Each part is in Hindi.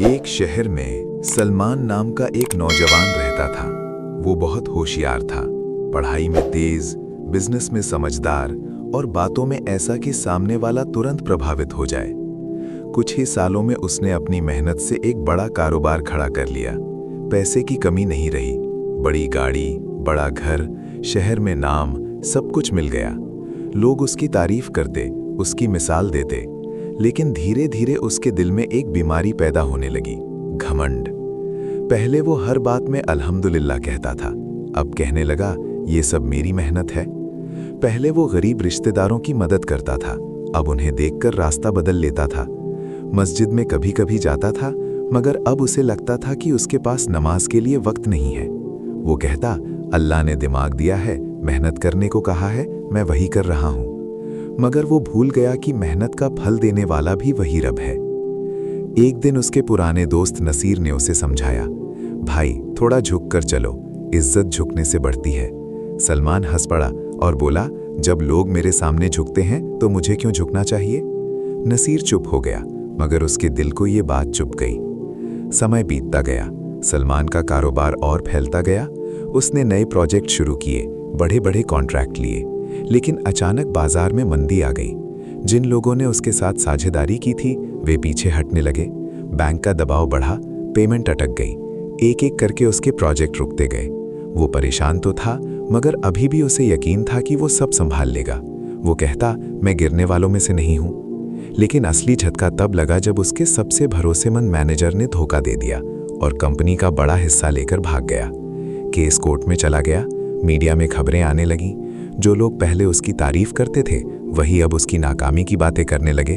एक शहर में सलमान नाम का एक नौजवान रहता था। वो बहुत होशियार था, पढ़ाई में तेज, बिजनेस में समझदार और बातों में ऐसा कि सामने वाला तुरंत प्रभावित हो जाए। कुछ ही सालों में उसने अपनी मेहनत से एक बड़ा कारोबार खड़ा कर लिया। पैसे की कमी नहीं रही, बड़ी गाड़ी, बड़ा घर, शहर में नाम, सब कुछ मिल गया। लोग उसकी तारीफ करते, उसकी मिसाल देते, लेकिन धीरे धीरे उसके दिल में एक बीमारी पैदा होने लगी, घमंड। पहले वो हर बात में अल्हम्दुलिल्लाह कहता था, अब कहने लगा ये सब मेरी मेहनत है। पहले वो गरीब रिश्तेदारों की मदद करता था, अब उन्हें देखकर रास्ता बदल लेता था। मस्जिद में कभी कभी जाता था, मगर अब उसे लगता था कि उसके पास नमाज के लिए वक्त नहीं है। वो कहता, अल्लाह ने दिमाग दिया है, मेहनत करने को कहा है, मैं वही कर रहा हूं। मगर वो भूल गया कि मेहनत का फल देने वाला भी वही रब है। एक दिन उसके पुराने दोस्त नसीर ने उसे समझाया, भाई थोड़ा झुक कर चलो, इज्जत झुकने से बढ़ती है। सलमान हंस पड़ा और बोला, जब लोग मेरे सामने झुकते हैं तो मुझे क्यों झुकना चाहिए? नसीर चुप हो गया, मगर उसके दिल को ये बात चुभ गई। समय बीतता गया, सलमान का कारोबार और फैलता गया। उसने नए प्रोजेक्ट शुरू किए, बड़े बड़े कॉन्ट्रैक्ट लिए, लेकिन अचानक बाजार में मंदी आ गई। जिन लोगों ने उसके साथ साझेदारी की थी वे पीछे हटने लगे। बैंक का दबाव बढ़ा, पेमेंट अटक गई। एक एक करके उसके प्रोजेक्ट रुकते गए। वो परेशान तो था, मगर अभी भी उसे यकीन था कि वो सब संभाल लेगा। वो कहता, मैं गिरने वालों में से नहीं हूं। लेकिन असली झटका तब लगा जब उसके सबसे भरोसेमंद मैनेजर ने धोखा दे दिया और कंपनी का बड़ा हिस्सा लेकर भाग गया। केस कोर्ट में चला गया, मीडिया में खबरें आने लगी। जो लोग पहले उसकी तारीफ करते थे वही अब उसकी नाकामी की बातें करने लगे।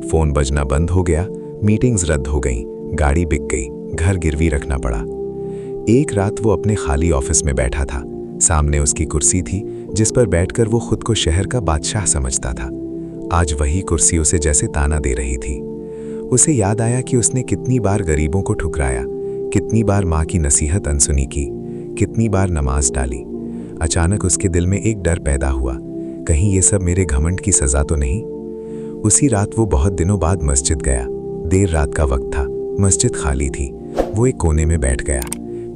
फोन बजना बंद हो गया, मीटिंग्स रद्द हो गईं, गाड़ी बिक गई, घर गिरवी रखना पड़ा। एक रात वो अपने खाली ऑफिस में बैठा था। सामने उसकी कुर्सी थी जिस पर बैठकर वो खुद को शहर का बादशाह समझता था। आज वही कुर्सी उसे जैसे ताना दे रही थी। उसे याद आया कि उसने कितनी बार गरीबों को ठुकराया, कितनी बार माँ की नसीहत अनसुनी की, कितनी बार नमाज डाली। अचानक उसके दिल में एक डर पैदा हुआ, कहीं ये सब मेरे घमंड की सजा तो नहीं। उसी रात वो बहुत दिनों बाद मस्जिद गया। देर रात का वक्त था, मस्जिद खाली थी। वो एक कोने में बैठ गया।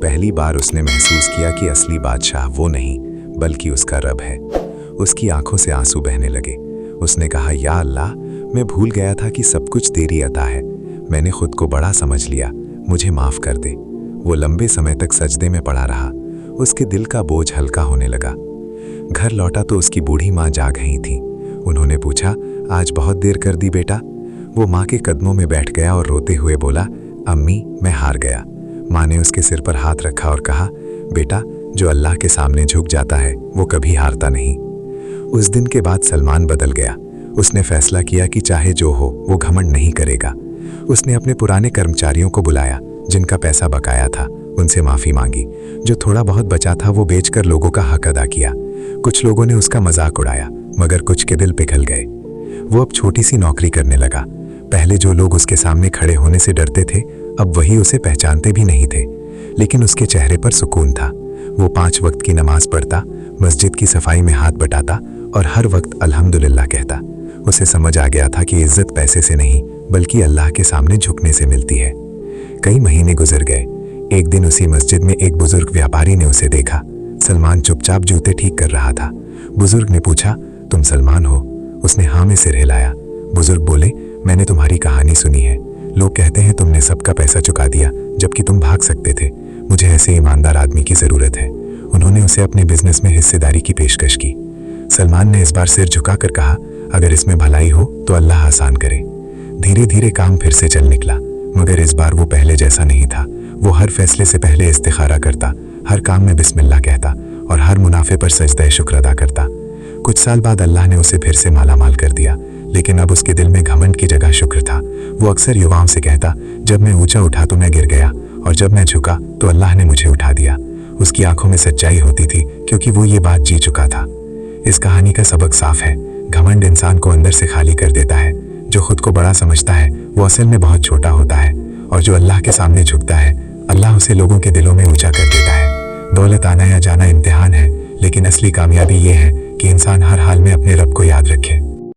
पहली बार उसने महसूस किया कि असली बादशाह वो नहीं बल्कि उसका रब है। उसकी आंखों से आंसू बहने लगे। उसने कहा, या अल्लाह, मैं भूल गया था कि सब कुछ तेरी अता है। मैंने खुद को बड़ा समझ लिया, मुझे माफ कर दे। वो लंबे समय तक सजदे में पड़ा रहा। उसके दिल का बोझ हल्का होने लगा। घर लौटा तो उसकी बूढ़ी माँ जाग गई थी। उन्होंने पूछा, आज बहुत देर कर दी बेटा? वो माँ के कदमों में बैठ गया और रोते हुए बोला, अम्मी, मैं हार गया। माँ ने उसके सिर पर हाथ रखा और कहा, बेटा, जो अल्लाह के सामने झुक जाता है वो कभी हारता नहीं। उस दिन के बाद सलमान बदल गया। उसने फैसला किया कि चाहे जो हो वो घमंड नहीं करेगा। उसने अपने पुराने कर्मचारियों को बुलाया, जिनका पैसा बकाया था, उनसे माफी मांगी। जो थोड़ा बहुत बचा था वो बेचकर लोगों का हक अदा किया। कुछ लोगों ने उसका मजाक उड़ाया, मगर कुछ के दिल पिघल गए। वो अब छोटी सी नौकरी करने लगा। पहले जो लोग उसके सामने खड़े होने से डरते थे, अब वही उसे पहचानते भी नहीं थे। लेकिन उसके चेहरे पर सुकून था। वो 5 वक्त की नमाज पढ़ता, मस्जिद की सफाई में हाथ बटाता और हर वक्त अल्हम्दुलिल्लाह कहता। उसे समझ आ गया था कि इज्जत पैसे से नहीं बल्कि अल्लाह के सामने झुकने से मिलती है। कई महीने गुजर गए। एक दिन उसी मस्जिद में एक बुजुर्ग व्यापारी ने उसे देखा। सलमान चुपचाप जूते ठीक कर रहा था। बुजुर्ग ने पूछा, तुम सलमान हो? उसने हाँ में सिर हिलाया। बुजुर्ग बोले, मैंने तुम्हारी कहानी सुनी है। लोग कहते हैं तुमने सबका पैसा चुका दिया जबकि तुम भाग सकते थे। मुझे ऐसे ईमानदार आदमी की जरूरत है। उन्होंने उसे अपने बिजनेस में हिस्सेदारी की पेशकश की। सलमान ने इस बार सिर झुकाकर कहा, अगर इसमें भलाई हो तो अल्लाह आसान करे। धीरे धीरे काम फिर से चल निकला, मगर इस बार वो पहले जैसा नहीं था। वो हर फैसले से पहले इस्तिखारा करता, हर काम में बिस्मिल्लाह कहता और हर मुनाफे पर सजदा शुक्र अदा करता। कुछ साल बाद अल्लाह ने उसे फिर से मालामाल कर दिया, लेकिन अब उसके दिल में घमंड की जगह शुक्र था। वो अक्सर युवाओं से कहता, जब मैं ऊंचा उठा तो मैं गिर गया, और जब मैं झुका तो अल्लाह ने मुझे उठा दिया। उसकी आंखों में सच्चाई होती थी, क्योंकि वो ये बात जी चुका था। इस कहानी का सबक साफ है, घमंड इंसान को अंदर से खाली कर देता है। जो खुद को बड़ा समझता है वो असल में बहुत छोटा होता है, और जो अल्लाह के सामने झुकता है अल्लाह उसे लोगों के दिलों में ऊंचा कर देता है। दौलत आना या जाना इम्तिहान है, लेकिन असली कामयाबी ये है कि इंसान हर हाल में अपने रब को याद रखे।